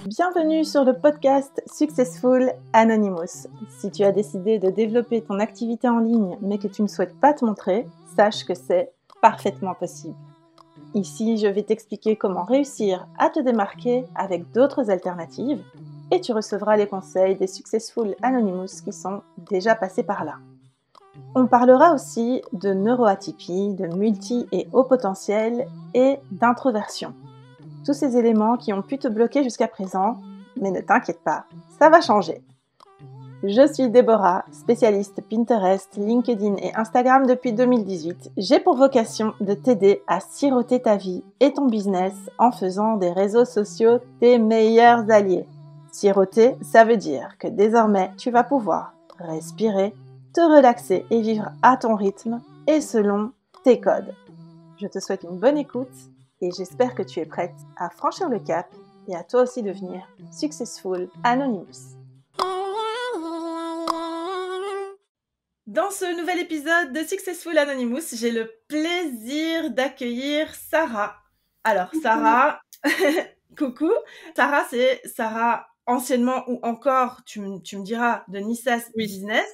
Bienvenue sur le podcast Successful Anonymous. Si tu as décidé de développer ton activité en ligne mais que tu ne souhaites pas te montrer, sache que c'est parfaitement possible. Ici, je vais t'expliquer comment réussir à te démarquer avec d'autres alternatives et tu recevras les conseils des Successful Anonymous qui sont déjà passés par là. On parlera aussi de neuroatypie, de multi et haut potentiel et d'introversion. Tous ces éléments qui ont pu te bloquer jusqu'à présent, mais ne t'inquiète pas, ça va changer. Je suis Déborah, spécialiste Pinterest, LinkedIn et Instagram depuis 2018. J'ai pour vocation de t'aider à siroter ta vie et ton business en faisant des réseaux sociaux tes meilleurs alliés. Siroter, ça veut dire que désormais, tu vas pouvoir respirer, te relaxer et vivre à ton rythme et selon tes codes. Je te souhaite une bonne écoute et j'espère que tu es prête à franchir le cap et à toi aussi devenir Successful Anonymous. Dans ce nouvel épisode de Successful Anonymous, j'ai le plaisir d'accueillir Sarah. Alors Sarah, coucou. Sarah, c'est Sarah anciennement ou encore, tu me diras, de Nissas Business.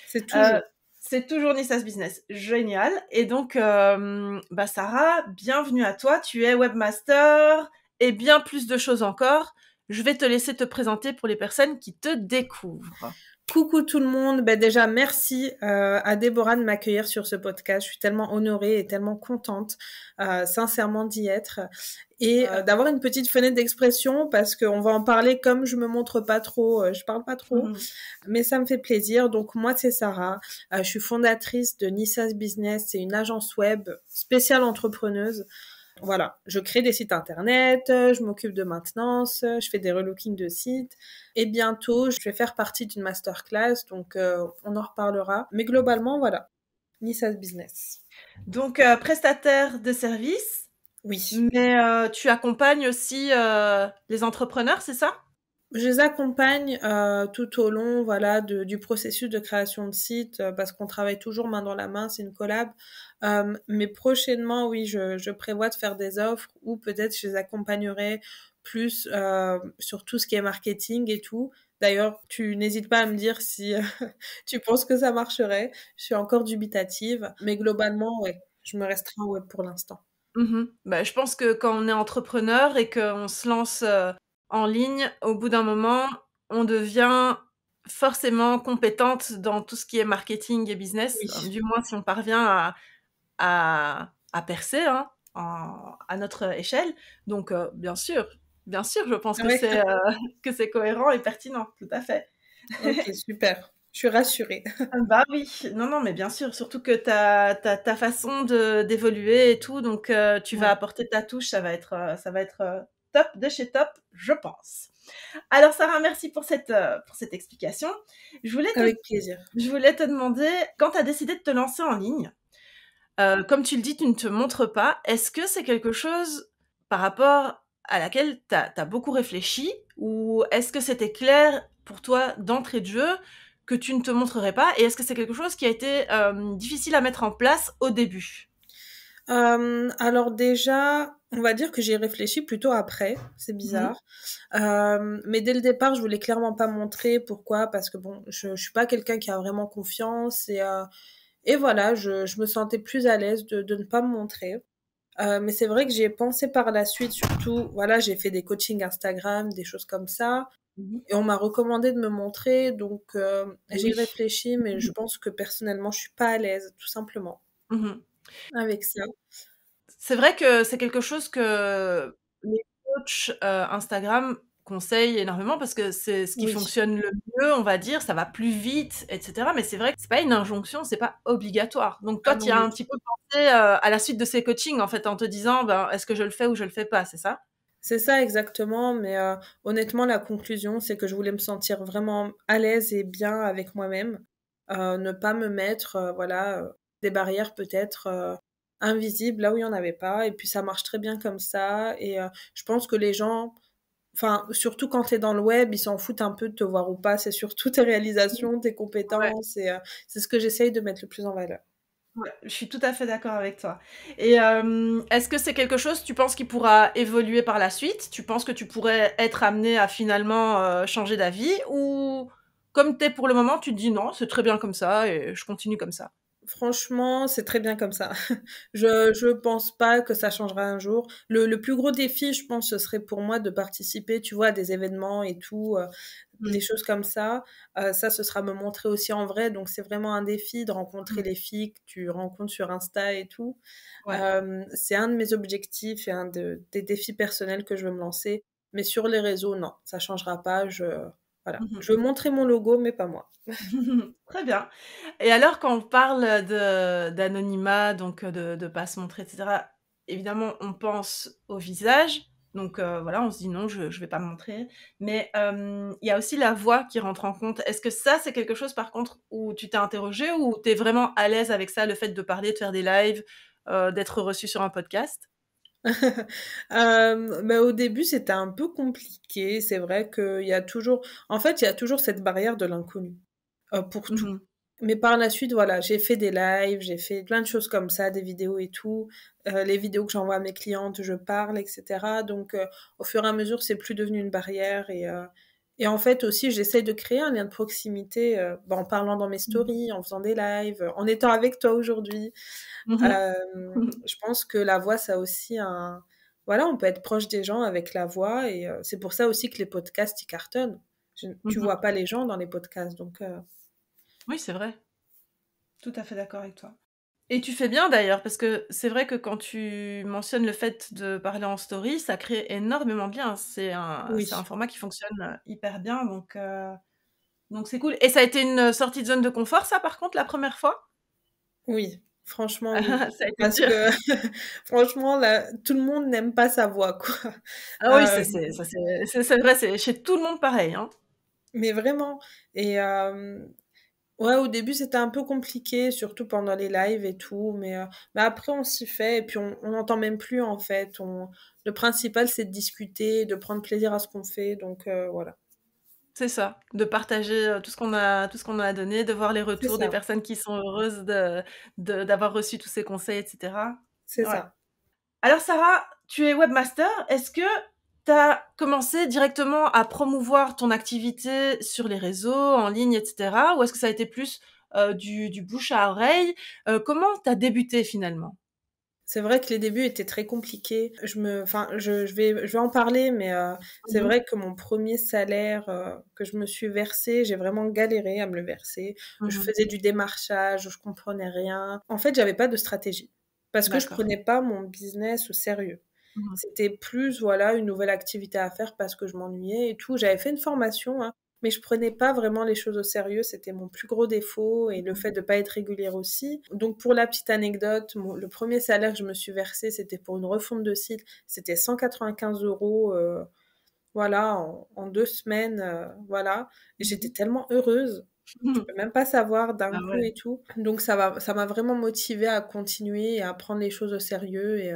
C'est toujours. C'est toujours Nissas Business. Génial. Et donc, Sarah, bienvenue à toi. Tu es webmaster et bien plus de choses encore. Je vais te laisser te présenter pour les personnes qui te découvrent. Coucou tout le monde. Déjà, merci à Déborah de m'accueillir sur ce podcast. Je suis tellement honorée et tellement contente, sincèrement, d'y être. Et d'avoir une petite fenêtre d'expression parce qu'on va en parler comme je me montre pas trop, je parle pas trop, mais ça me fait plaisir. Donc moi c'est Sarah, je suis fondatrice de Nissas Business, c'est une agence web spéciale entrepreneuse. Voilà, je crée des sites internet, je m'occupe de maintenance, je fais des relookings de sites et bientôt je vais faire partie d'une masterclass, donc on en reparlera. Mais globalement voilà, Nissas Business. Donc prestataire de services. Oui. Mais tu accompagnes aussi les entrepreneurs, c'est ça ? Je les accompagne tout au long du processus de création de site parce qu'on travaille toujours main dans la main, c'est une collab. Mais prochainement, oui, je prévois de faire des offres ou peut-être je les accompagnerai plus sur tout ce qui est marketing et tout. D'ailleurs, tu n'hésites pas à me dire si tu penses que ça marcherait. Je suis encore dubitative, mais globalement, ouais, je me restreins au web pour l'instant. Je pense que quand on est entrepreneur et qu'on se lance en ligne, au bout d'un moment, on devient forcément compétente dans tout ce qui est marketing et business, Oui. du moins si on parvient à percer à notre échelle. Donc, bien sûr, je pense que que c'est cohérent et pertinent, tout à fait. Ok, super. Je suis rassurée. Bah oui, non, mais bien sûr, surtout que ta façon d'évoluer et tout, donc tu vas apporter ta touche, ça va être top de chez top, je pense. Alors Sarah, merci pour cette explication. Avec plaisir. Je voulais te demander, quand tu as décidé de te lancer en ligne, comme tu le dis, tu ne te montres pas, est-ce que c'est quelque chose par rapport à laquelle tu as beaucoup réfléchi ou est-ce que c'était clair pour toi d'entrée de jeu que tu ne te montrerais pas et est-ce que c'est quelque chose qui a été difficile à mettre en place au début ? Alors déjà, on va dire que j'y ai réfléchi plutôt après, c'est bizarre. Mais dès le départ, je voulais clairement pas montrer. Pourquoi ? Parce que bon, je suis pas quelqu'un qui a vraiment confiance et voilà, je me sentais plus à l'aise de ne pas me montrer. Mais c'est vrai que j'y ai pensé par la suite, surtout, voilà, j'ai fait des coachings Instagram, des choses comme ça. Et on m'a recommandé de me montrer, donc j'y réfléchi, mais je pense que personnellement, je suis pas à l'aise, tout simplement, avec ça. C'est vrai que c'est quelque chose que les coachs Instagram conseillent énormément parce que c'est ce qui fonctionne le mieux, on va dire, ça va plus vite, etc. Mais c'est vrai que c'est pas une injonction, c'est pas obligatoire. Donc toi, tu y as un petit peu pensé à la suite de ces coachings, en fait, en te disant, est-ce que je le fais ou je le fais pas, c'est ça ? C'est ça exactement, mais honnêtement, la conclusion, c'est que je voulais me sentir vraiment à l'aise et bien avec moi-même, ne pas me mettre, des barrières peut-être invisibles là où il y en avait pas, et puis ça marche très bien comme ça. Et je pense que les gens, enfin, surtout quand t'es dans le web, ils s'en foutent un peu de te voir ou pas. C'est surtout tes réalisations, tes compétences, et c'est ce que j'essaye de mettre le plus en valeur. Ouais, je suis tout à fait d'accord avec toi. Et est-ce que c'est quelque chose, tu penses, qui pourra évoluer par la suite? Tu penses que tu pourrais être amené à finalement, changer d'avis? Ou comme tu es pour le moment, tu te dis: «Non, c'est très bien comme ça et je continue comme ça»? Franchement, c'est très bien comme ça. Je pense pas que ça changera un jour. Le plus gros défi, je pense, ce serait pour moi de participer, tu vois, à des événements et tout, des Mmh. choses comme ça. Ça, ce sera me montrer aussi en vrai. Donc, c'est vraiment un défi de rencontrer Mmh. les filles que tu rencontres sur Insta et tout. Ouais. C'est un de mes objectifs et des défis personnels que je veux me lancer. Mais sur les réseaux, non, ça changera pas. Voilà. Mmh. Je veux montrer mon logo, mais pas moi. Très bien. Et alors quand on parle de d'anonymat, donc de pas se montrer et cetera, évidemment on pense au visage, donc voilà, on se dit: «Non, je vais pas me montrer». Mais il y a aussi la voix qui rentre en compte. Est-ce que ça, c'est quelque chose par contre où tu t'es interrogée ou tu es vraiment à l'aise avec ça, le fait de parler, de faire des lives, d'être reçue sur un podcast? Bah, au début, c'était un peu compliqué. C'est vrai qu'il y a toujours en fait, il y a toujours cette barrière de l'inconnu, pour tout. Mmh. Mais par la suite, voilà, j'ai fait des lives, j'ai fait plein de choses comme ça, des vidéos et tout. Les vidéos que j'envoie à mes clientes, je parle, et cetera. Donc, au fur et à mesure, c'est plus devenu une barrière et en fait aussi, j'essaye de créer un lien de proximité, bah, en parlant dans mes Mmh. stories, en faisant des lives, en étant avec toi aujourd'hui. Mmh. Je pense que la voix, ça a aussi un voilà, on peut être proche des gens avec la voix et c'est pour ça aussi que les podcasts, ils cartonnent. Tu Mmh. vois pas les gens dans les podcasts, donc Oui, c'est vrai. Tout à fait d'accord avec toi. Et tu fais bien d'ailleurs, parce que c'est vrai que quand tu mentionnes le fait de parler en story, ça crée énormément de liens. oui, C'est un format qui fonctionne, hyper bien, donc c'est cool. Et ça a été une sortie de zone de confort ça par contre la première fois? oui, franchement oui. Ça a été Parce dur? que franchement là, tout le monde n'aime pas sa voix, quoi. Ah oui, Hem, c'est vrai, c'est chez tout le monde pareil, hein. mais vraiment et ouais, au début, c'était un peu compliqué, surtout pendant les lives et tout, mais après on s'y fait et puis on n'entend même plus en fait. Le principal, c'est de discuter, de prendre plaisir à ce qu'on fait, donc voilà. C'est ça, de partager, tout ce qu'on a donné, de voir les C'est retours des ça, personnes qui sont heureuses d'avoir reçu tous ces conseils et cetera. c'est Ouais. ça. Alors Sarah, tu es webmaster. Est-ce que tu as commencé directement à promouvoir ton activité sur les réseaux, en ligne, et cetera? Ou est-ce que ça a été plus, du bouche à oreille? Comment tu as débuté finalement? C'est vrai que les débuts étaient très compliqués. Enfin, je vais en parler, mais c'est Mmh mh. vrai que mon premier salaire que je me suis versé, j'ai vraiment galéré à me le verser. Je Mmh. faisais du démarchage, je comprenais rien. En fait, j'avais pas de stratégie parce que je D'accord. prenais pas mon business au sérieux. Mmh. C'était plus, voilà, une nouvelle activité à faire parce que je m'ennuyais et tout. J'avais fait une formation, hein, mais je prenais pas vraiment les choses au sérieux. C'était mon plus gros défaut et le fait de pas être régulière aussi. Donc, pour la petite anecdote, le premier salaire que je me suis versé, c'était pour une refonte de site. C'était 195 euros, voilà, en 2 semaines, voilà. Et j'étais Mmh. tellement heureuse. Tu Mmh. peux même pas savoir d'un Ah coup ouais. et tout. Donc ça m'a vraiment motivée à continuer et à prendre les choses au sérieux et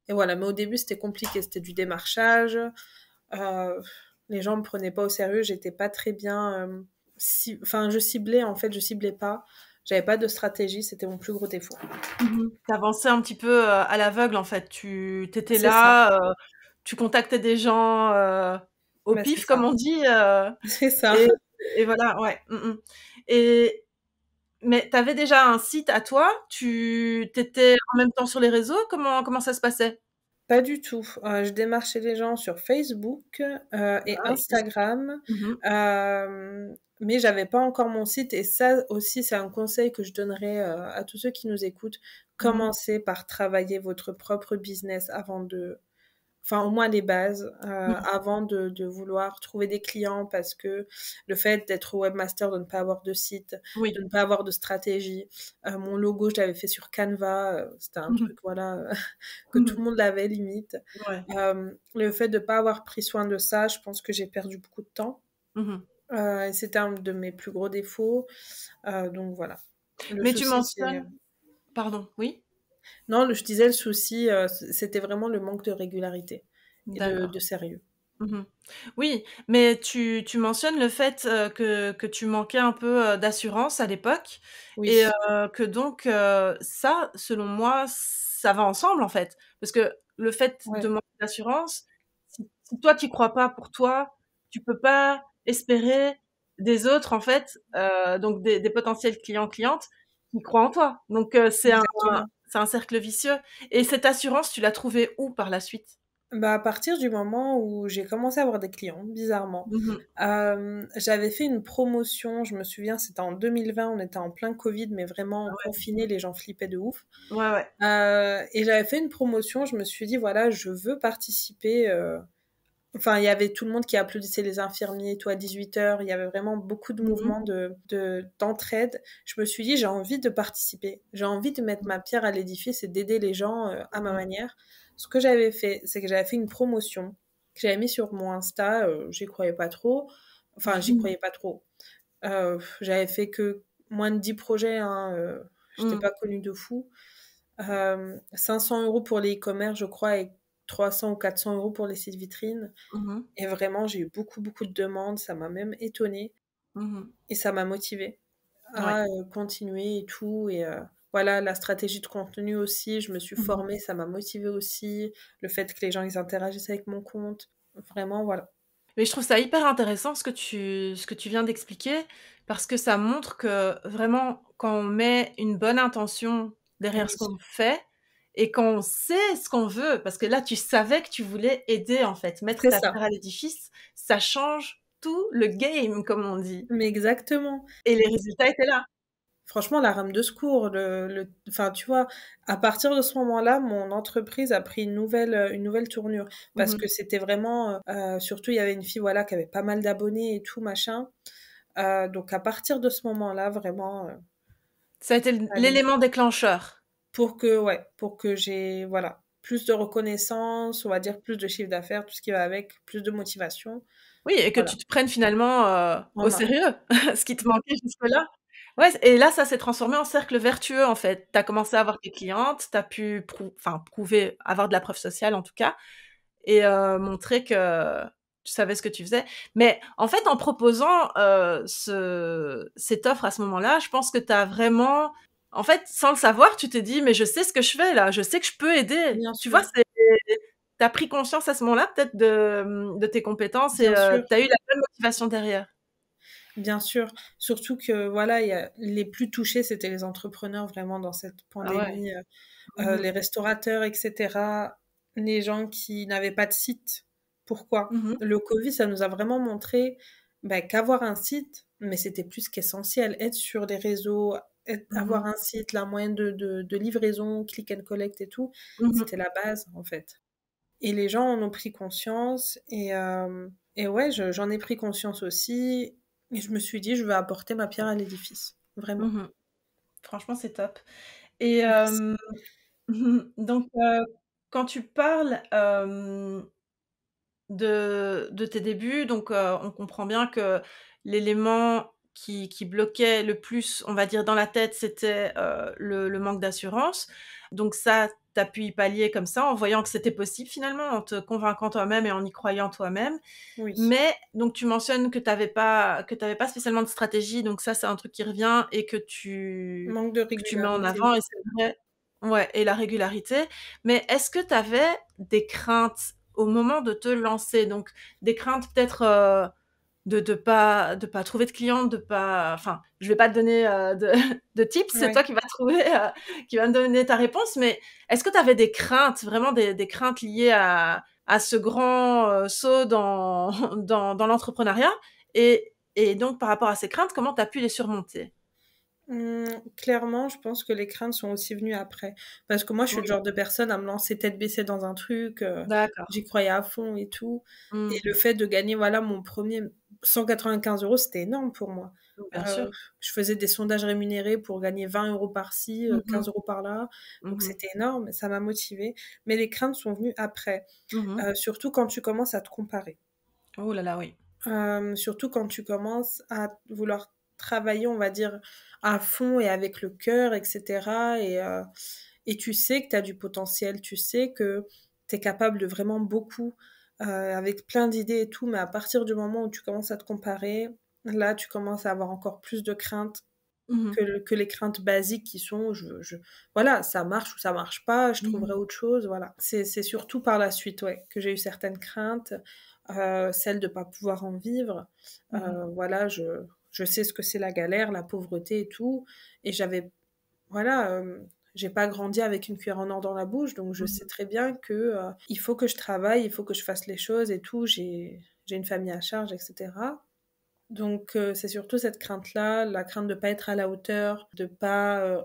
voilà. Mais au début, c'était compliqué. C'était du démarchage. Euh, les gens me prenaient pas au sérieux. J'étais pas très bien. Enfin, je ciblais pas. J'avais pas de stratégie. C'était mon plus gros défaut. Mmh. Tu avançais un petit peu, à l'aveugle en fait. Tu étais C'est ça. là, tu contactais des gens, au Mais c'est pif comme ça. on dit, C'est ça. et et voilà, ouais. Mmh mh. Et mais tu avais déjà un site à toi? Tu étais en même temps sur les réseaux? Comment ça se passait? Pas du tout. Je démarchais les gens sur Facebook, et Ah oui, c'est ça. Instagram, Mmh mh. mais j'avais pas encore mon site et ça aussi, c'est un conseil que je donnerais, à tous ceux qui nous écoutent. Mmh mh. Commencez par travailler votre propre business avant de enfin, au moins les bases, Mmh. avant de vouloir trouver des clients parce que le fait d'être webmaster, de ne pas avoir de site, Oui. de ne pas avoir de stratégie. Mon logo, je l'avais fait sur Canva, c'était un Mmh mh. truc, voilà, que Mmh tout mh. le monde l'avait limite. Ouais. Le fait de pas avoir pris soin de ça, je pense que j'ai perdu beaucoup de temps. Mmh mh. Et c'était un de mes plus gros défauts. Donc voilà. Le Mais tu souci, c'est mentionnes pardon, oui? non, je disais le souci, c'était vraiment le manque de régularité et D'accord. de sérieux. Mmh. Oui, mais tu mentionnes le fait, que tu manquais un peu, d'assurance à l'époque et Oui, que donc ça, selon moi, ça va ensemble, en fait. Parce que le fait de ouais, manquer d'assurance, si toi tu y crois pas pour toi, tu peux pas espérer des autres, en fait, donc des potentiels clients-clientes qui croient en toi. Donc exactement. c'est un cercle vicieux et cette assurance, tu l'as trouvée où par la suite? Bah, à partir du moment où j'ai commencé à avoir des clients, bizarrement, Mmh. j'avais fait une promotion, je me souviens, c'était en 2020, on était en plein Covid, mais vraiment confinés, les gens flippaient de ouf. Ouais, ouais. Et j'avais fait une promotion, je me suis dit, voilà, je veux participer. Enfin, il y avait tout le monde qui applaudissait les infirmiers et tout à 18h. Il y avait vraiment beaucoup de Mmh mh. mouvements d'entraide. Je me suis dit, j'ai envie de participer. J'ai envie de mettre ma pierre à l'édifice et d'aider les gens à ma Mmh. manière. Ce que j'avais fait, c'est que j'avais fait une promotion que j'avais mis sur mon Insta. J'y croyais pas trop. Enfin, j'y croyais pas trop. J'avais fait que moins de 10 projets. Hein, j'étais Mmh. pas connue de fou. 500 euros pour les e-commerce, je crois, et 300 ou 400 euros pour les sites vitrines. Mmh mh. Et vraiment, j'ai eu beaucoup, beaucoup de demandes. Ça m'a même étonnée Mmh. et ça m'a motivée Ouais. à continuer et tout. Et voilà, la stratégie de contenu aussi, je me suis Mmh. formée, ça m'a motivée aussi. Le fait que les gens ils interagissent avec mon compte, vraiment, voilà. Mais je trouve ça hyper intéressant ce que tu viens d'expliquer, parce que ça montre que vraiment quand on met une bonne intention derrière ce Oui, qu'on fait et qu'on sait ce qu'on veut, parce que là tu savais que tu voulais aider en fait, mettre c'est ta ça. pierre à l'édifice, ça change tout le game comme on dit Mais exactement. et les résultats étaient là. Franchement, la rame de secours, enfin, tu vois, à partir de ce moment-là, mon entreprise a pris une nouvelle tournure Mmh parce mh. que c'était vraiment, surtout il y avait une fille, voilà, qui avait pas mal d'abonnés et tout machin. Donc à partir de ce moment-là, vraiment, Ça a été allez, l'élément déclencheur. pour que j'ai, voilà, plus de reconnaissance, on va dire plus de chiffre d'affaires, tout ce qui va avec, plus de motivation, Oui et que voilà, tu te prennes finalement, en au main. sérieux, ce qui te manquait jusque-là. Ouais et là, ça s'est transformé en cercle vertueux, en fait. Tu as commencé à avoir tes clientes, tu as pu prouver, avoir de la preuve sociale en tout cas et montrer que tu savais ce que tu faisais. Mais en fait, en proposant, cette offre à ce moment-là, je pense que tu as vraiment en fait, sans le savoir, tu t'es dit: «Mais je sais ce que je fais là, je sais que je peux aider». Bien Tu vois? sûr, Tu as pris conscience à ce moment-là peut-être de, de tes compétences et bien sûr. tu as eu la bonne motivation derrière. Bien sûr, surtout que voilà, il y a les plus touchés, c'était les entrepreneurs vraiment dans cette Ah ouais. pandémie, Mmh mh. les restaurateurs et cetera, les gens qui n'avaient pas de site. Pourquoi? Mmh mh. Le Covid, ça nous a vraiment montré, bah, qu'avoir un site, mais c'était plus qu'essentiel. Être sur les réseaux, Mmh avoir mh. un site, la moyenne de livraison, click and collect et tout, Mmh mh. c'était la base, en fait. Et les gens en ont pris conscience et ouais, j'en ai pris conscience aussi et je me suis dit: «Je veux apporter ma pierre à l'édifice», vraiment. Mmh mh. Franchement, c'est top et Merci. donc quand tu parles, de tes débuts, donc on comprend bien que l'élément qui bloquait le plus, on va dire, dans la tête, c'était, le manque d'assurance. Donc ça, tu as pu y pallier comme ça, en voyant que c'était possible finalement, en te convainquant toi-même et en y croyant toi-même. Oui. Mais donc tu mentionnes que tu avais pas spécialement de stratégie, donc ça, c'est un truc qui revient et Manque de que tu mets en régularité. avant et c'est vrai ouais et la régularité. Mais est-ce que tu avais des craintes au moment de te lancer? Donc des craintes peut-être, de pas trouver de clients, de pas enfin, je vais pas te donner, de tips, c'est Ouais. toi qui va me donner ta réponse, mais est-ce que tu avais des craintes, vraiment des craintes liées à ce grand, saut dans dans l'entrepreneuriat? Et donc par rapport à ces craintes, comment tu as pu les surmonter? Clairement, je pense que les craintes sont aussi venues après. Parce que moi, je suis le Oui, genre de personne à me lancer tête baissée dans un truc, d'accord. j'y croyais à fond et tout. Et Mmh. le fait de gagner, voilà, mon premier 195 €, c'était énorme pour moi. Bien sûr. Je faisais des sondages rémunérés pour gagner 20 € par-ci, Mmh mh. 15 € par-là. Donc Mmh mh. c'était énorme, ça m'a motivée. Mais les craintes sont venues après, Mmh mh. surtout quand tu commences à te comparer. Oh là là, oui. Surtout quand tu commences à vouloir travailler, on va dire, à fond et avec le cœur et cetera et tu sais que tu as du potentiel, tu sais que tu es capable de vraiment beaucoup. avec plein d'idées et tout, mais à partir du moment où tu commences à te comparer, là, tu commences à avoir encore plus de craintes Mmh. que les craintes basiques qui sont voilà, ça marche ou ça marche pas, je trouverai Mmh. autre chose, voilà. C'est surtout par la suite, ouais, que j'ai eu certaines craintes, celle de pas pouvoir en vivre. Mmh. Voilà, je sais ce que c'est la galère, la pauvreté et tout, et voilà, j'ai pas grandi avec une cuillère en or dans la bouche, donc je sais Mmh. très bien que, il faut que je travaille, il faut que je fasse les choses et tout. J'ai une famille à charge, et cetera. Donc c'est surtout cette crainte-là, la crainte de pas être à la hauteur, de pas,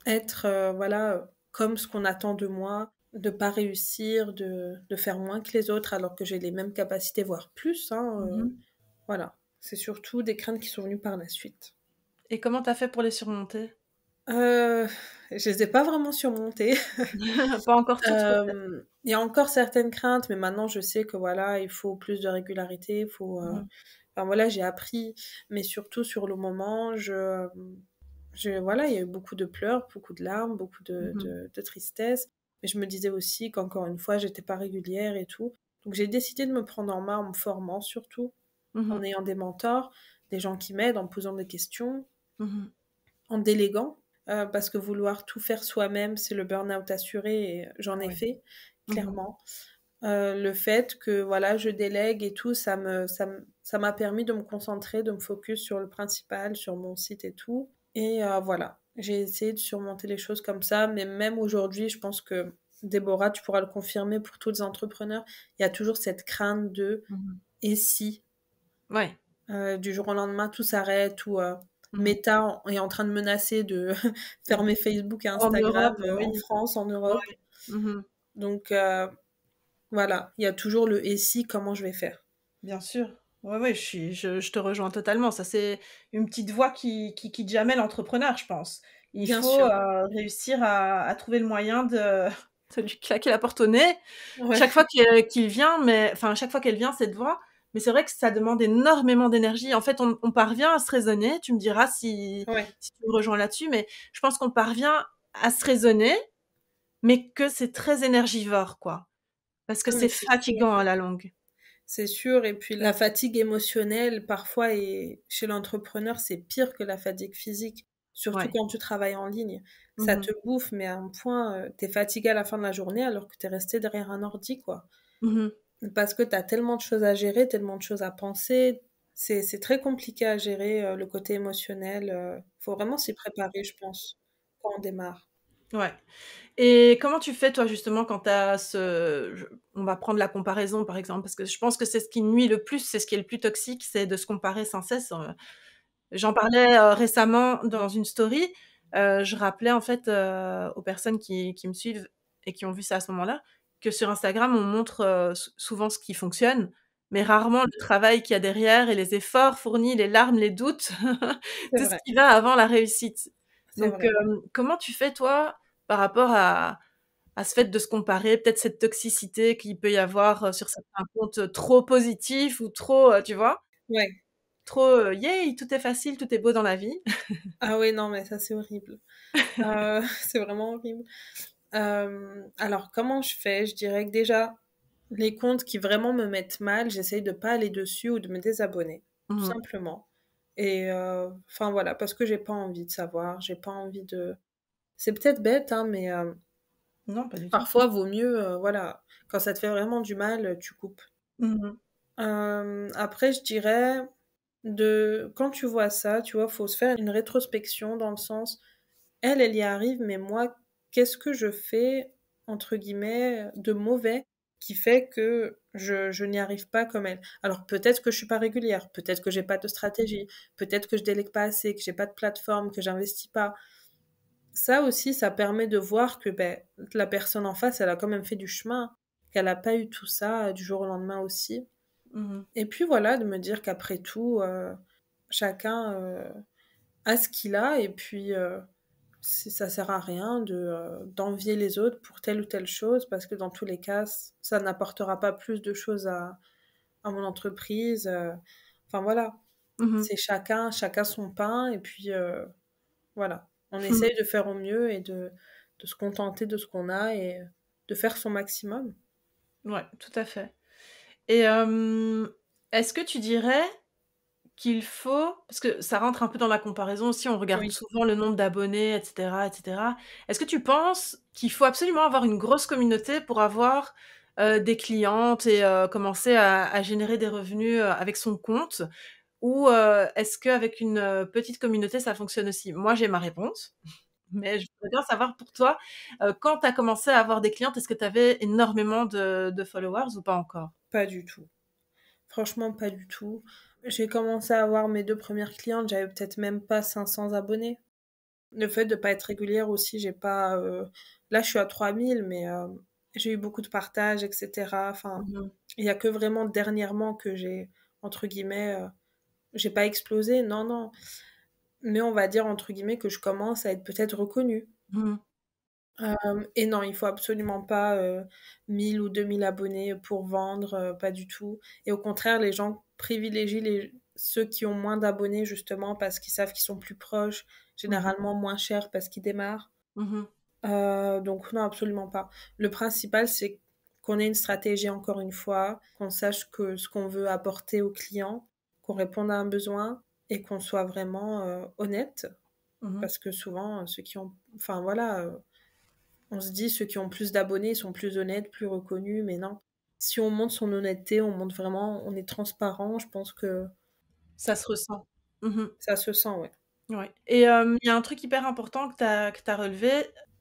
être, voilà, comme ce qu'on attend de moi, de pas réussir, de faire moins que les autres alors que j'ai les mêmes capacités, voire plus, hein, Mmh. voilà. C'est surtout des craintes qui sont venues par la suite. Et comment t'as fait pour les surmonter? Heu, je les ai pas vraiment surmontées. Pas encore toutes peut-être? Il y a encore certaines craintes, mais maintenant je sais que voilà, il faut plus de régularité, il faut, Mmh. enfin voilà, j'ai appris, mais surtout sur le moment, voilà, il y a eu beaucoup de pleurs, beaucoup de larmes, beaucoup Mmh. de tristesse, mais je me disais aussi qu'encore une fois, j'étais pas régulière et tout. Donc j'ai décidé de me prendre en main en me formant surtout, en Mmh. ayant des mentors, des gens qui m'aident, en me posant des questions, Mmh. en déléguant, parce que vouloir tout faire soi-même, c'est le burn-out assuré et j'en ai Ouais. fait, Mmh. clairement. Le fait que voilà, je délègue et tout, ça m'a permis de me concentrer, de me focus sur le principal, sur mon site et tout. Et voilà, j'ai essayé de surmonter les choses comme ça, mais même aujourd'hui, je pense que Déborah, tu pourras le confirmer pour tous les entrepreneurs, il y a toujours cette crainte de Mmh. et si Ouais. du jour au lendemain tout s'arrête ou Mmh. Meta est en train de menacer de fermer Facebook et En Instagram Europe, en oui. France, en Europe. Ouais. Mmh. Donc voilà, il y a toujours le et si, comment je vais faire. Bien sûr. Ouais, ouais, je te rejoins totalement. Ça, c'est une petite voie qui quitte jamais l'entrepreneur, je pense. Il Bien faut, sûr. réussir à trouver le moyen de de lui claquer la porte au nez Ouais, chaque fois qu'il vient, mais enfin, chaque fois qu'elle vient, cette voix. Mais c'est vrai que ça demande énormément d'énergie. En fait, on parvient à se raisonner, tu me diras ouais, si tu me rejoins là-dessus, mais je pense qu'on parvient à se raisonner, mais que c'est très énergivore, quoi. Parce que non mais c'est c'est sûr. fatigant à la longue. C'est sûr, et puis la fatigue émotionnelle, parfois, et chez l'entrepreneur, c'est pire que la fatigue physique, surtout Ouais. quand tu travailles en ligne. Ça Mmh. te bouffe, mais à un point, t'es fatigué à la fin de la journée alors que t'es resté derrière un ordi, quoi. Mmh. Parce que t'as tellement de choses à gérer, tellement de choses à penser. C'est très compliqué à gérer, le côté émotionnel. Faut vraiment s'y préparer, je pense, quand on démarre. Ouais. Et comment tu fais toi justement quand tu as on va prendre la comparaison par exemple, parce que je pense que c'est ce qui nuit le plus, c'est ce qui est le plus toxique, c'est de se comparer sans cesse, j'en parlais, récemment dans une story, je rappelais en fait, aux personnes qui me suivent et qui ont vu ça à ce moment-là, que sur Instagram on montre, souvent ce qui fonctionne, mais rarement le travail qu'il y a derrière et les efforts fournis, les larmes, les doutes, C'est tout ce vrai, qui va avant la réussite. c'est Donc, vrai. comment tu fais toi par rapport à ce fait de se comparer, peut-être cette toxicité qu'il peut y avoir, sur certains comptes, trop positifs ou trop, tu vois? Ouais. Trop, «Yay, tout est facile, tout est beau dans la vie». Ah oui, non, mais ça, c'est horrible. C'est vraiment horrible. Alors, comment je fais? Je dirais que déjà, les comptes qui vraiment me mettent mal, j'essaye de pas aller dessus ou de me désabonner, tout Mmh mh. simplement. Et enfin voilà, parce que j'ai pas envie de savoir, j'ai pas envie de. C'est peut-être bête, hein, mais Non, pas du tout. parfois vaut mieux, voilà, quand ça te fait vraiment du mal, tu coupes. Mmh mh. Après, je dirais quand tu vois ça, tu vois, faut se faire une rétrospection dans le sens, elle y arrive, mais moi, qu'est-ce que je fais, entre guillemets, de mauvais qui fait que je n'y arrive pas comme elle? Alors peut-être que je suis pas régulière, peut-être que j'ai pas de stratégie, peut-être que je délègue pas assez, que j'ai pas de plateforme, que j'investis pas. Ça aussi, ça permet de voir que ben, la personne en face, elle a quand même fait du chemin, qu'elle a pas eu tout ça du jour au lendemain aussi. Mmh mh. Et puis voilà, de me dire qu'après tout, chacun a ce qu'il a, et puis ça sert à rien d'envier les autres pour telle ou telle chose, parce que dans tous les cas, ça n'apportera pas plus de choses à mon entreprise. Enfin voilà, Mmh c'est chacun son pain, et puis voilà. On mh. essaye de faire au mieux et de se contenter de ce qu'on a et de faire son maximum. Ouais, tout à fait. Et est-ce que tu dirais qu'il faut, parce que ça rentre un peu dans la comparaison aussi, on regarde Oui. souvent le nombre d'abonnés, et cetera, et cetera. Est-ce que tu penses qu'il faut absolument avoir une grosse communauté pour avoir, des clientes et commencer à générer des revenus, avec son compte? Ou, est-ce qu'avec une, petite communauté, ça fonctionne aussi? Moi, j'ai ma réponse, mais je voudrais bien savoir pour toi, quand tu as commencé à avoir des clientes, est-ce que tu avais énormément de followers ou pas encore? Pas du tout. Franchement, pas du tout. J'ai commencé à avoir mes 2 premières clientes, j'avais peut-être même pas 500 abonnés. Le fait de pas être régulière aussi, j'ai pas, là, je suis à 3000, mais j'ai eu beaucoup de partages, et cetera. Enfin, Mmh. il y a que vraiment dernièrement que j'ai, entre guillemets, j'ai pas explosé, non, non. Mais on va dire, entre guillemets, que je commence à être peut-être reconnue. Mmh. Et non, il faut absolument pas 1000 ou 2000 abonnés pour vendre, pas du tout. Et au contraire, les gens privilégient ceux qui ont moins d'abonnés justement parce qu'ils savent qu'ils sont plus proches, Mmh. généralement moins chers parce qu'ils démarrent. Mmh. Donc non, absolument pas. Le principal, c'est qu'on ait une stratégie encore une fois, qu'on sache que ce qu'on veut apporter aux clients, qu'on réponde à un besoin et qu'on soit vraiment honnête. Mmh. Parce que souvent, ceux qui ont... Enfin voilà, on se dit ceux qui ont plus d'abonnés sont plus honnêtes, plus reconnus, mais non. Si on montre son honnêteté, on montre vraiment, on est transparent, je pense que Ça se ressent. Mmh. ça se sent, ouais. Ouais, et il y a un truc hyper important que tu as relevé.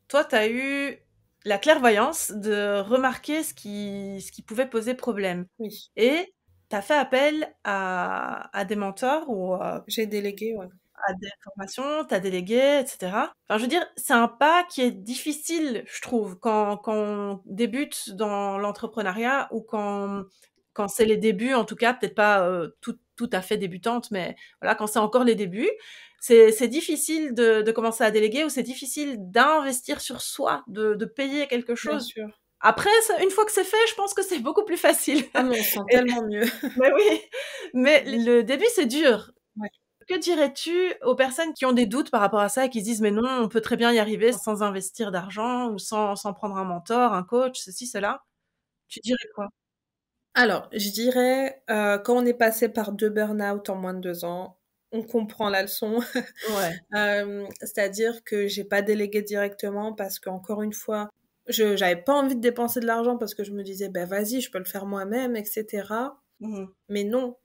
Toi, tu as eu la clairvoyance de remarquer ce qui pouvait poser problème Oui, et tu as fait appel à des mentors ou j'ai délégué, ouais. à des formations, tu as délégué et cetera. Enfin, je veux dire, c'est un pas qui est difficile, je trouve, quand on débute dans l'entrepreneuriat ou quand c'est les débuts, en tout cas, peut-être pas, tout à fait débutante, mais voilà, quand c'est encore les débuts, c'est difficile de commencer à déléguer ou c'est difficile d'investir sur soi, de payer quelque Bien chose. sûr. Après, ça une fois que c'est fait, je pense que c'est beaucoup plus facile. Ah mais on se sent Et tellement mieux. mais oui, mais le début, c'est dur. Ouais. Que dirais-tu aux personnes qui ont des doutes par rapport à ça et qui se disent: «Mais non, on peut très bien y arriver sans investir d'argent ou sans prendre un mentor, un coach, ceci, cela». Tu dirais quoi? Alors, je dirais, quand on est passé par 2 burn-out en moins de 2 ans, on comprend la leçon. Ouais. C'est-à-dire que j'ai pas délégué directement parce qu'encore une fois, j'avais pas envie de dépenser de l'argent parce que je me disais: «Bah, vas-y, je peux le faire moi-même» et cetera. Mmh. Mais non.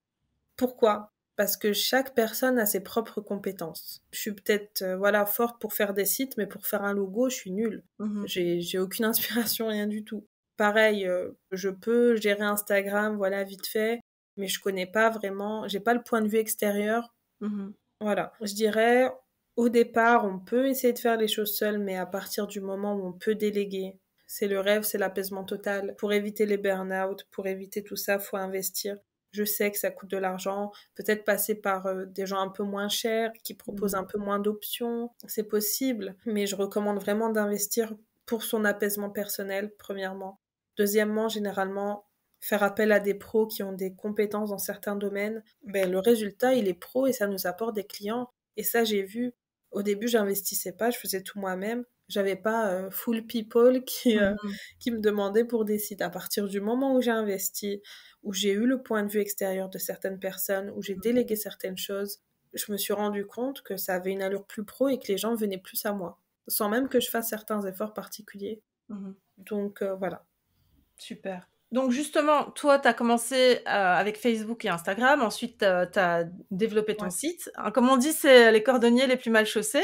Pourquoi? Parce que chaque personne a ses propres compétences. Je suis peut-être, voilà, forte pour faire des sites, mais pour faire un logo, je suis nulle. Mmh. J'ai aucune inspiration, rien du tout. Pareil, je peux gérer Instagram, voilà, vite fait, mais je connais pas vraiment, j'ai pas le point de vue extérieur. Mmh. Voilà. Je dirais, au départ, on peut essayer de faire les choses seul, mais à partir du moment où on peut déléguer, c'est le rêve, c'est l'apaisement total. Pour éviter les burn-out, pour éviter tout ça, faut investir. Je sais que ça coûte de l'argent, peut-être passer par des gens un peu moins chers, qui proposent Mmh. un peu moins d'options, c'est possible, mais je recommande vraiment d'investir pour son apaisement personnel, premièrement. Deuxièmement, généralement, faire appel à des pros qui ont des compétences dans certains domaines, ben, le résultat, il est pro et ça nous apporte des clients. Et ça, j'ai vu, au début, j'investissais pas, je faisais tout moi-même. J'avais pas full people Mmh. qui me demandaient pour des sites. À partir du moment où j'ai investi, où j'ai eu le point de vue extérieur de certaines personnes, où j'ai délégué certaines choses, je me suis rendu compte que ça avait une allure plus pro et que les gens venaient plus à moi, sans même que je fasse certains efforts particuliers. Mmh. Donc voilà. Super. Donc justement, toi, tu as commencé, avec Facebook et Instagram, ensuite tu as développé ton Ouais. site. Hein, comme on dit, c'est les cordonniers les plus mal chaussés.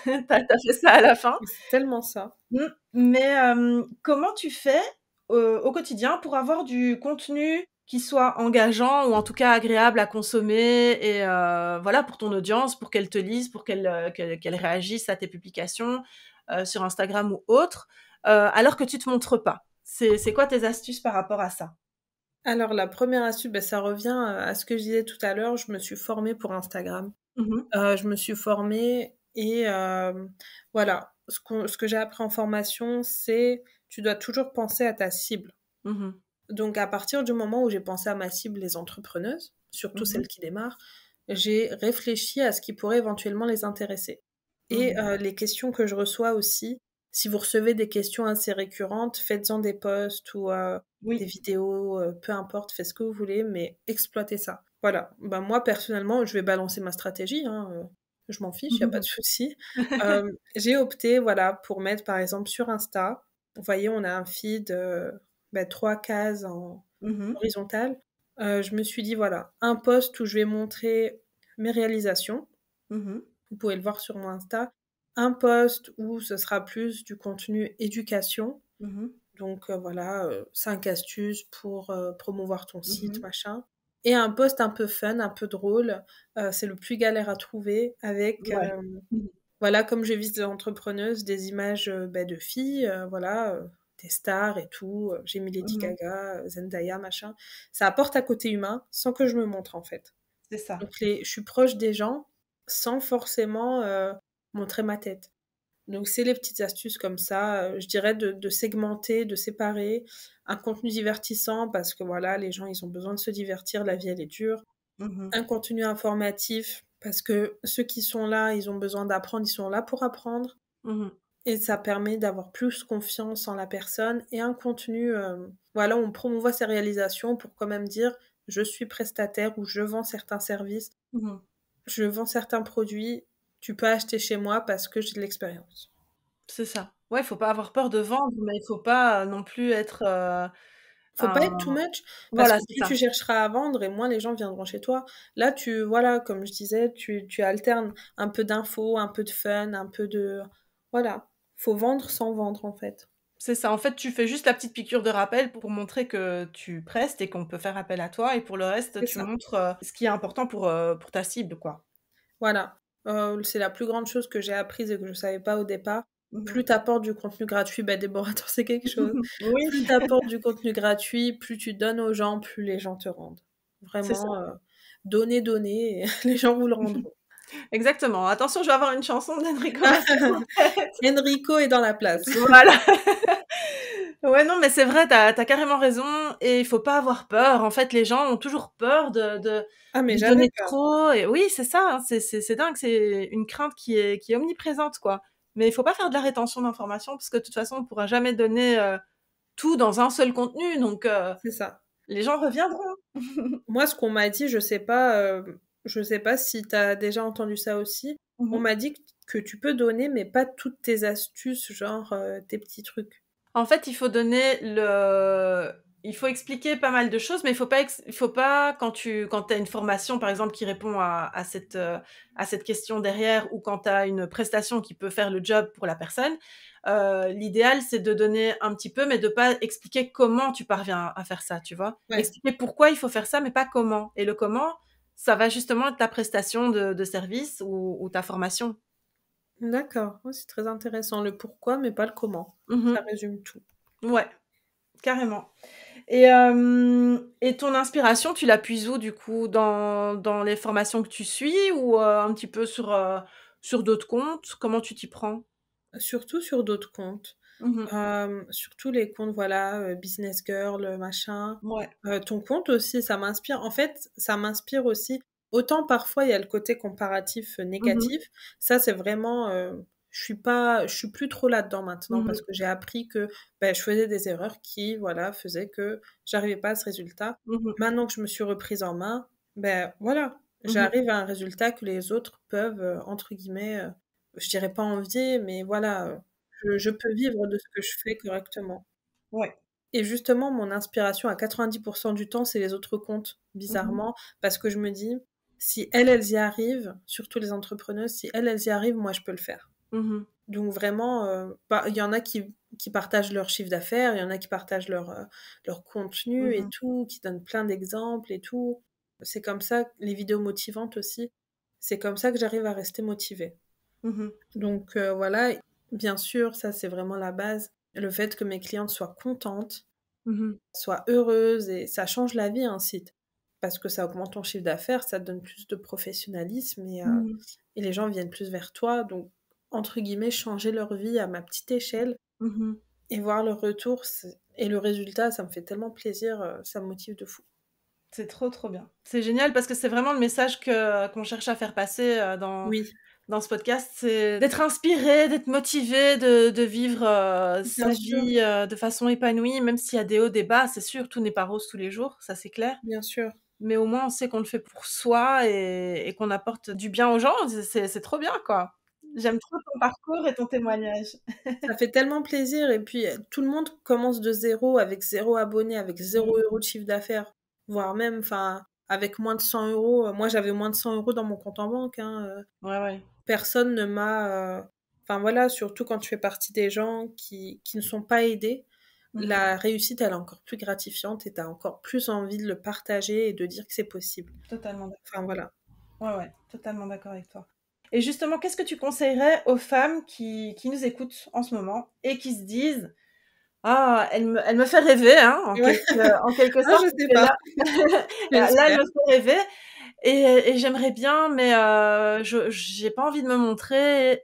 Tu as fait ça à la fin. C'est tellement ça. Mmh, mais comment tu fais, au quotidien pour avoir du contenu qui soit engageant ou en tout cas agréable à consommer et voilà, pour ton audience, pour qu'elle te lise, pour qu'elle réagisse à tes publications, sur Instagram ou autre, alors que tu te montres pas? C'est quoi tes astuces par rapport à ça? Alors la première astuce, ben, ça revient à ce que je disais tout à l'heure, je me suis formée pour Instagram. Mmh. Je me suis formée et voilà, ce que j'ai appris en formation, c'est tu dois toujours penser à ta cible. Mmh. Donc à partir du moment où j'ai pensé à ma cible, les entrepreneuses, surtout Mmh. celles qui démarrent, j'ai réfléchi à ce qui pourrait éventuellement les intéresser. Et Mmh. les questions que je reçois aussi, si vous recevez des questions assez récurrentes, faites-en des posts ou des Oui. vidéos, peu importe, faites ce que vous voulez, mais exploitez ça. Voilà. Ben, moi, personnellement, je vais balancer ma stratégie, hein, je m'en fiche, il y a pas de souci. J'ai opté, voilà, pour mettre, par exemple, sur Insta, vous voyez, on a un feed, 3 cases en Mmh. horizontal. Je me suis dit, voilà, un post où je vais montrer mes réalisations. Mmh. Vous pouvez le voir sur mon Insta. Un post où ce sera plus du contenu éducation. Mmh. Donc voilà, 5 astuces pour promouvoir ton site, Mmh. machin. Et un post un peu fun, un peu drôle. C'est le plus galère à trouver avec, Ouais. Mmh. voilà, comme je vise des entrepreneuses, des images de filles, voilà, des stars et tout. J'ai mis Lady Mmh. Gaga, Zendaya, machin. Ça apporte un côté humain sans que je me montre en fait. C'est ça. Donc je suis proche des gens sans forcément montrer ma tête. Donc c'est les petites astuces comme ça, je dirais de segmenter, de séparer un contenu divertissant parce que voilà, les gens ils ont besoin de se divertir, la vie elle est dure. Mmh. Un contenu informatif parce que ceux qui sont là, ils ont besoin d'apprendre, ils sont là pour apprendre Mmh. et ça permet d'avoir plus confiance en la personne et un contenu voilà, on promouvoit ses réalisations pour quand même dire je suis prestataire ou je vends certains services, Mmh. je vends certains produits, tu peux acheter chez moi parce que j'ai de l'expérience. C'est ça. Ouais, il faut pas avoir peur de vendre, mais il faut pas, non plus être, Faut pas être un too much parce voilà, que c'est plus ça. tu chercheras à vendre et moins les gens viendront chez toi. Là, voilà, comme je disais, tu alternes un peu d'infos, un peu de fun, un peu de voilà. Faut vendre sans vendre en fait. C'est ça. En fait, tu fais juste la petite piqûre de rappel pour montrer que tu prestes et qu'on peut faire appel à toi et pour le reste, C'est tu ça. montres, ce qui est important pour ta cible, quoi. Voilà. C'est la plus grande chose que j'ai apprise et que je savais pas au départ. Mmh. Plus tu apportes du contenu gratuit, Déborah, t'en sais quelque chose. Plus Oui, tu apportes du contenu gratuit, plus tu donnes aux gens, plus les gens te rendent. c'est ça. Vraiment, donnez, donnez, et les gens vous le rendront. Exactement. Attention, je vais avoir une chanson d'Enrico Macias en tête. Enrico est dans la place. Voilà. Ouais, non, mais c'est vrai, tu as carrément raison et il faut pas avoir peur. En fait, les gens ont toujours peur Ah, mais de jamais donner peur. trop et oui, c'est ça, hein, c'est dingue, c'est une crainte qui est omniprésente, quoi. Mais il faut pas faire de la rétention d'informations parce que de toute façon, on pourra jamais donner, tout dans un seul contenu donc C'est ça. les gens reviendront. Moi, ce qu'on m'a dit, je sais pas si t'as déjà entendu ça aussi. Mmh On mh. m'a dit que tu peux donner, mais pas toutes tes astuces, genre tes petits trucs. En fait, il faut expliquer pas mal de choses, mais il faut pas quand tu as une formation, par exemple, qui répond à cette question derrière ou quand tu as une prestation qui peut faire le job pour la personne, l'idéal, c'est de donner un petit peu, mais de pas expliquer comment tu parviens à faire ça, tu vois? Ouais, Expliquer pourquoi il faut faire ça, mais pas comment et le comment, ça va justement être ta prestation de service ou ta formation. d'accord. Ouais, c'est très intéressant. Le pourquoi, mais pas le comment. Mmh Ça résume tout. mh. Ouais, carrément. Et ton inspiration, tu la puises où du coup? Dans les formations que tu suis ou, un petit peu sur d'autres comptes? Comment tu t'y prends? Surtout sur d'autres comptes. Mmh mh. Surtout les comptes, voilà, Business Girl, machin. Ouais. Ton compte aussi, ça m'inspire. En fait, ça m'inspire aussi. Autant parfois il y a le côté comparatif Mmh mh. négatif. Ça, c'est vraiment, je suis plus trop là-dedans maintenant Mmh parce mh. que j'ai appris que je faisais des erreurs qui, voilà, faisaient que j'arrivais pas à ce résultat. Mmh mh. Maintenant que je me suis reprise en main, voilà, Mmh mh. j'arrive à un résultat que les autres peuvent, entre guillemets, je dirais pas envier, mais voilà, je peux vivre de ce que je fais correctement. Ouais. Et justement, mon inspiration à 90 du temps, c'est les autres comptes, Mmh mh. bizarrement, parce que je me dis: «Si elles y arrivent», surtout les entrepreneuses, «si elles y arrivent, moi je peux le faire». Mmh mh. Donc vraiment, il y en a qui partagent leur chiffre d'affaires, il y en a qui partagent leur contenu Mmh et mh. tout, qui donnent plein d'exemples et tout. C'est comme ça les vidéos motivantes aussi, c'est comme ça que j'arrive à rester motivée. Mmh mh. Donc voilà, bien sûr, ça c'est vraiment la base, le fait que mes clientes soient contentes, Mmh mh. soient heureuses et ça change la vie un site. Parce que ça augmente ton chiffre d'affaires, ça te donne plus de professionnalisme Mmh mh. et les gens viennent plus vers toi. Donc, entre guillemets, changer leur vie à ma petite échelle Mmh mh. et voir leur retour et le résultat, ça me fait tellement plaisir, ça me motive de fou. C'est trop, trop bien. C'est génial parce que c'est vraiment le message qu'on cherche à faire passer, Oui, dans ce podcast, c'est d'être inspiré, d'être motivé, de vivre sa Bien sûr, vie de façon épanouie, même s'il y a des hauts, des bas, c'est sûr, tout n'est pas rose tous les jours, ça c'est clair. bien sûr. Mais au moins, on sait qu'on le fait pour soi et qu'on apporte du bien aux gens, c'est trop bien, quoi. J'aime trop ton parcours et ton témoignage. Ça fait tellement plaisir et puis tout le monde commence de zéro avec 0 abonné, avec 0 € de chiffre d'affaires, voire même, enfin, avec moins de 100 euros. Moi, j'avais moins de 100 € dans mon compte en banque, hein. Ouais, ouais. Personne ne m'a... Enfin voilà, surtout quand tu fais partie des gens qui ne sont pas aidés, Mmh. la réussite, elle est encore plus gratifiante et tu as encore plus envie de le partager et de dire que c'est possible. Totalement d'accord. Enfin voilà. Ouais, ouais, totalement d'accord avec toi. Et justement, qu'est-ce que tu conseillerais aux femmes qui nous écoutent en ce moment et qui se disent: «Ah, elle me fait rêver, hein», Ouais. en quelque Ah, sorte, je sais parce que pas. là là, elle J'espère. me fait rêver et j'aimerais bien, mais je j'ai pas envie de me montrer,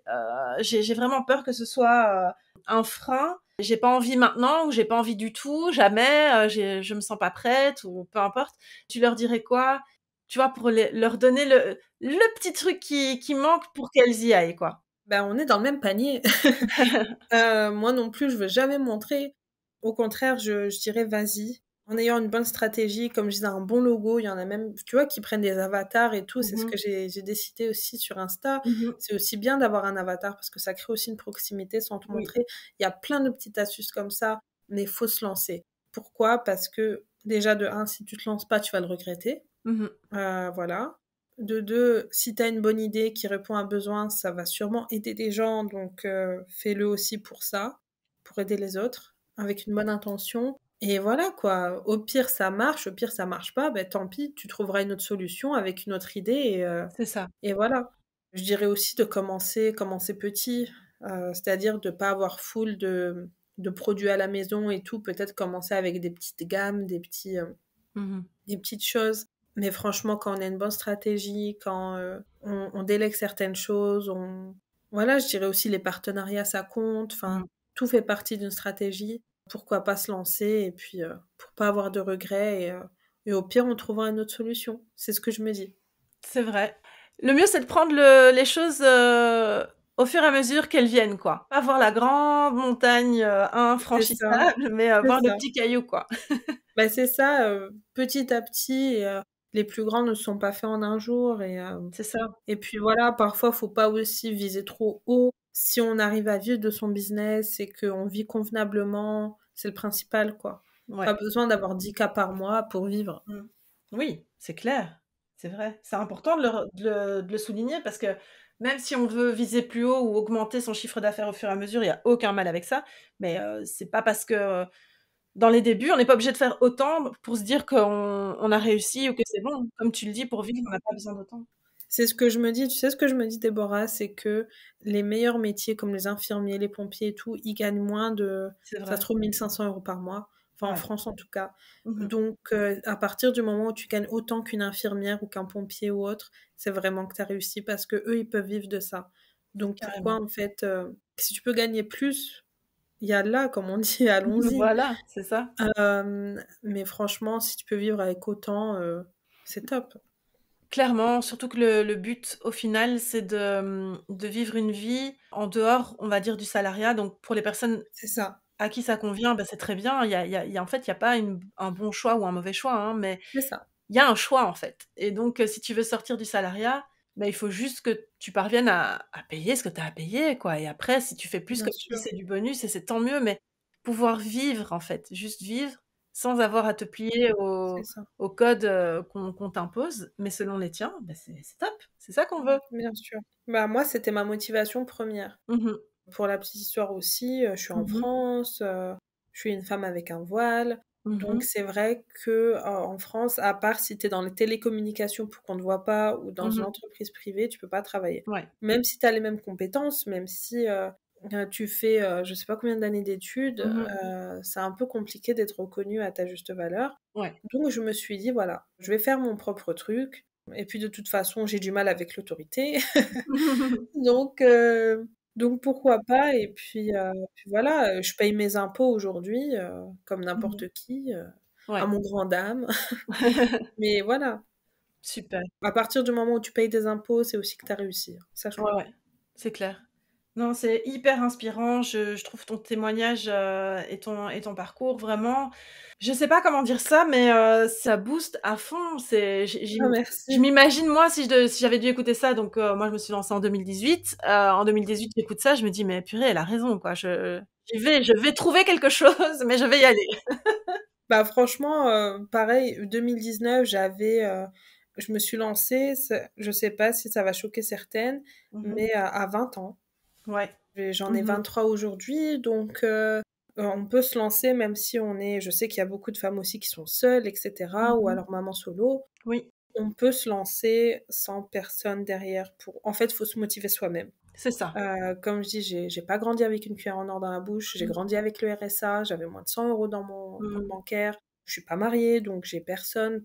j'ai vraiment peur que ce soit, un frein. J'ai pas envie maintenant ou j'ai pas envie du tout, jamais, je me sens pas prête ou peu importe. Tu leur dirais quoi? Tu vois, pour leur donner le petit truc qui manque pour qu'elles y aillent, quoi. Ben, on est dans le même panier. Moi non plus, je veux jamais me montrer. Au contraire, je dirais vas-y. En ayant une bonne stratégie, comme je disais, un bon logo, il y en a même, tu vois, qui prennent des avatars et tout. C'est ce Mmh que j'ai décidé aussi sur Insta. mh. Mmh. C'est aussi bien d'avoir un avatar parce que ça crée aussi une proximité sans te Oui. montrer. Il y a plein de petites astuces comme ça, mais il faut se lancer. Pourquoi? Parce que déjà, de un, si tu te lances pas, tu vas le regretter. Mmh. Voilà. De deux, si tu as une bonne idée qui répond à un besoin, ça va sûrement aider des gens, donc fais-le aussi pour ça, pour aider les autres, avec une bonne intention. Et voilà quoi, au pire ça marche, au pire ça marche pas, ben tant pis, tu trouveras une autre solution avec une autre idée C'est ça. et voilà. Je dirais aussi de commencer petit, c'est-à-dire de pas avoir full de produits à la maison et tout, peut-être commencer avec des petites gammes, Mmh. des petites choses. Mais franchement, quand on a une bonne stratégie, quand on délègue certaines choses, voilà, je dirais aussi les partenariats, ça compte. Enfin, Mmh. tout fait partie d'une stratégie. Pourquoi pas se lancer et puis pour pas avoir de regrets et au pire, on trouvera une autre solution. C'est ce que je me dis. C'est vrai. Le mieux, c'est de prendre les choses, au fur et à mesure qu'elles viennent, quoi. Pas voir la grande montagne, C'est ça, infranchissable, mais c'est voir le ça. petit caillou, quoi. Bah, c'est ça, petit à petit et les plus grands ne sont pas faits en un jour C'est ça. et puis voilà, parfois, faut pas aussi viser trop haut. Si on arrive à vivre de son business et qu'on vit convenablement, c'est le principal, quoi. Pas Ouais. besoin d'avoir 10 cas par mois pour vivre. Mmh. Oui, c'est clair. C'est vrai. C'est important de le souligner parce que même si on veut viser plus haut ou augmenter son chiffre d'affaires au fur et à mesure, il y a aucun mal avec ça. Mais, c'est pas parce que, dans les débuts, on n'est pas obligé de faire autant pour se dire qu'on a réussi ou que c'est bon. Comme tu le dis, pour vivre, on n'a pas besoin d'autant. C'est ce que je me dis. Tu sais ce que je me dis, Déborah? C'est que les meilleurs métiers comme les infirmiers, les pompiers et tout, ils gagnent moins de, C'est ça vrai. se trouve, 1 500 € par mois. Enfin, en Ouais. France, en tout cas. Mmh. Donc, à partir du moment où tu gagnes autant qu'une infirmière ou qu'un pompier ou autre, c'est vraiment que tu as réussi parce que eux, ils peuvent vivre de ça. Donc, pourquoi, Carrément. en fait, si tu peux gagner plus, il y a là, comme on dit, allons-y. Voilà, c'est ça. Mais franchement, si tu peux vivre avec autant, c'est top. Clairement, surtout que le but au final, c'est de vivre une vie en dehors, on va dire, du salariat. Donc pour les personnes C'est ça. à qui ça convient, bah, c'est très bien. En fait, il y a pas un bon choix ou un mauvais choix, hein, mais C'est ça. il y a un choix, en fait. Et donc si tu veux sortir du salariat, bah, il faut juste que tu parviennes à payer ce que tu as à payer, quoi. Et après, si tu fais plus, Bien comme tu dis, sûr. c'est du bonus et c'est tant mieux, mais pouvoir vivre, en fait, juste vivre sans avoir à te plier C'est ça. aux codes, qu'on t'impose, mais selon les tiens, bah, c'est top, c'est ça qu'on veut. Bien sûr. Bah, moi, c'était ma motivation première. Mmh mh. Pour la petite histoire aussi, je suis en Mmh mh. France, je suis une femme avec un voile. Mmh Donc mh. c'est vrai que, en France, à part si tu es dans les télécommunications pour qu'on ne te voit pas ou dans Mmh une mh. entreprise privée, tu peux pas travailler. Ouais. Même si tu as les mêmes compétences, même si, tu fais, je sais pas combien d'années d'études, Mmh mh. c'est un peu compliqué d'être reconnue à ta juste valeur. Ouais. Donc je me suis dit: «Voilà, je vais faire mon propre truc» et puis de toute façon, j'ai du mal avec l'autorité. Donc pourquoi pas et puis voilà, je paye mes impôts aujourd'hui, comme Mmh mh. n'importe qui, à Ouais. mon grand dam. Mais voilà. Super. À partir du moment où tu payes des impôts, c'est aussi que tu as réussi, hein. Sache-le. Ouais, ouais, c'est clair. Non, c'est hyper inspirant. Je trouve ton témoignage, et ton parcours vraiment je sais pas comment dire ça, mais ça booste à fond. C'est Ah je merci. m'imagine moi si j'avais dû écouter ça donc moi je me suis lancée en 2018. En 2018, j'écoute ça, je me dis: «Mais purée, elle a raison quoi, je vais trouver quelque chose, mais je vais y aller». Bah franchement, pareil, 2019, je me suis lancée, je sais pas si ça va choquer certaines, Mmh. mais à 20 ans. Ouais. J'en ai Mmh. 23 aujourd'hui, donc on peut se lancer même si je sais qu'il y a beaucoup de femmes aussi qui sont seules, etc., ou Mmh. alors maman solo. Oui, On peut se lancer sans personne derrière pour. En fait, il faut se motiver soi-même. c'est ça. Comme je dis, j'ai pas grandi avec une cuillère en or dans la bouche. J'ai Mmh. grandi avec le RSA. J'avais moins de 100 euros dans mon compte Mmh. bancaire. Je suis pas mariée, donc j'ai personne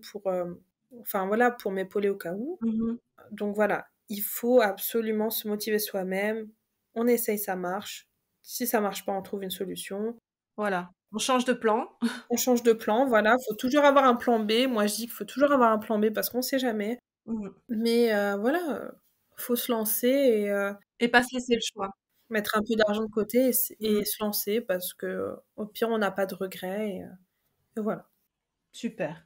enfin voilà, pour m'épauler au cas où. Mmh. Donc voilà, il faut absolument se motiver soi-même. On essaye, ça marche. Si ça marche pas, on trouve une solution. Voilà, on change de plan. On change de plan, voilà. Faut toujours avoir un plan B. Moi, je dis qu'il faut toujours avoir un plan B parce qu'on sait jamais. Mmh. Mais voilà, faut se lancer Et pas se laisser le choix. mettre un peu d'argent de côté Mmh. et se lancer parce que au pire, on n'a pas de regrets et voilà. Super.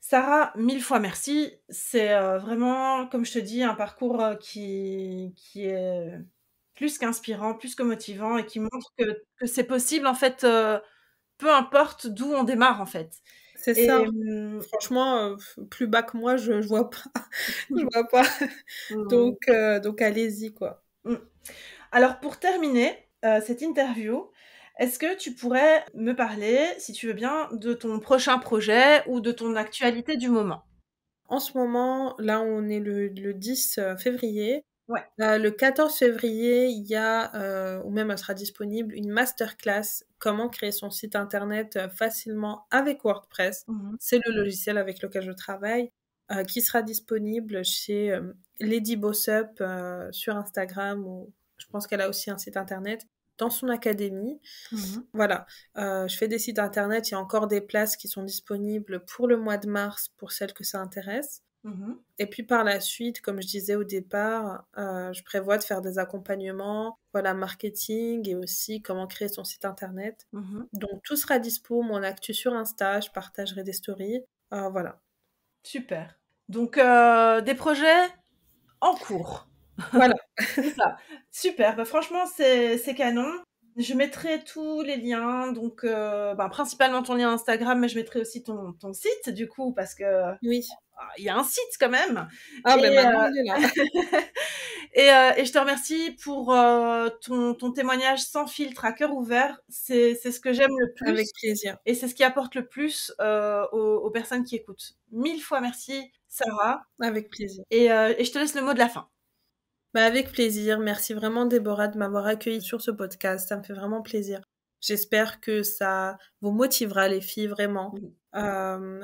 Sarah, 1000 fois merci. C'est, vraiment, comme je te dis, un parcours, qui est plus qu'inspirant, plus que motivant et qui montre que c'est possible, en fait, peu importe d'où on démarre, en fait. C'est ça. Et mmh Franchement, plus bas que moi, je vois pas. Je vois pas. mmh, Donc allez-y, quoi. mmh. Alors pour terminer, cette interview, est-ce que tu pourrais me parler, si tu veux bien, de ton prochain projet ou de ton actualité du moment? En ce moment, là, on est le 10 février. Ouais. Le 14 février, il y a, ou même elle sera disponible, une masterclass comment créer son site internet facilement avec WordPress. Mmh. C'est le logiciel avec lequel je travaille, qui sera disponible chez Lady Boss Up sur Instagram, ou je pense qu'elle a aussi un site internet, dans son académie. Mmh. Voilà, je fais des sites internet, il y a encore des places qui sont disponibles pour le mois de mars pour celles que ça intéresse. Mmh. Et puis par la suite, comme je disais au départ, je prévois de faire des accompagnements, voilà, marketing et aussi comment créer son site internet. Mmh. Donc tout sera dispo, mon actu sur Insta, je partagerai des stories, voilà. Super. Donc des projets en cours. Voilà, C'est ça. Super, bah, franchement c'est canon. Je mettrai tous les liens donc principalement ton lien Instagram, mais je mettrai aussi ton site du coup parce que, oui. il y a un site quand même Ah ben et maintenant il est là. et je te remercie pour, ton témoignage sans filtre, à cœur ouvert. C'est ce que j'aime le plus Avec plaisir. et c'est ce qui apporte le plus, aux personnes qui écoutent. 1000 fois merci Sarah Avec plaisir. et je te laisse le mot de la fin. Bah, avec plaisir. Merci vraiment, Déborah, de m'avoir accueillie sur ce podcast. Ça me fait vraiment plaisir. J'espère que ça vous motivera, les filles, vraiment. Oui.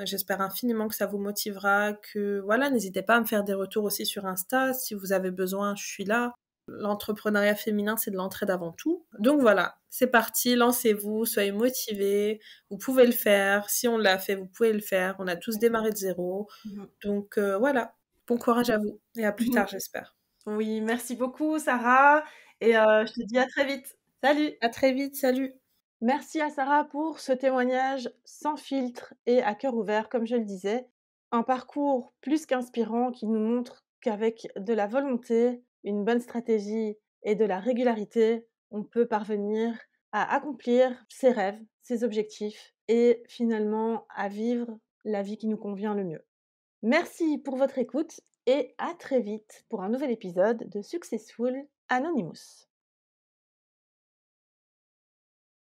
J'espère infiniment que ça vous motivera, que voilà, n'hésitez pas à me faire des retours aussi sur Insta. Si vous avez besoin, je suis là. L'entrepreneuriat féminin, c'est de l'entraide avant tout. Donc voilà, c'est parti, lancez-vous, soyez motivés. Vous pouvez le faire. Si on l'a fait, vous pouvez le faire. On a tous démarré de zéro. Mmh. Donc voilà, bon courage à vous et à plus tard, j'espère. Oui, merci beaucoup Sarah et je te dis à très vite. Salut! À très vite, salut! Merci à Sarah pour ce témoignage sans filtre et à cœur ouvert, comme je le disais. Un parcours plus qu'inspirant qui nous montre qu'avec de la volonté, une bonne stratégie et de la régularité, on peut parvenir à accomplir ses rêves, ses objectifs et finalement à vivre la vie qui nous convient le mieux. Merci pour votre écoute et à très vite pour un nouvel épisode de Successful Anonymous.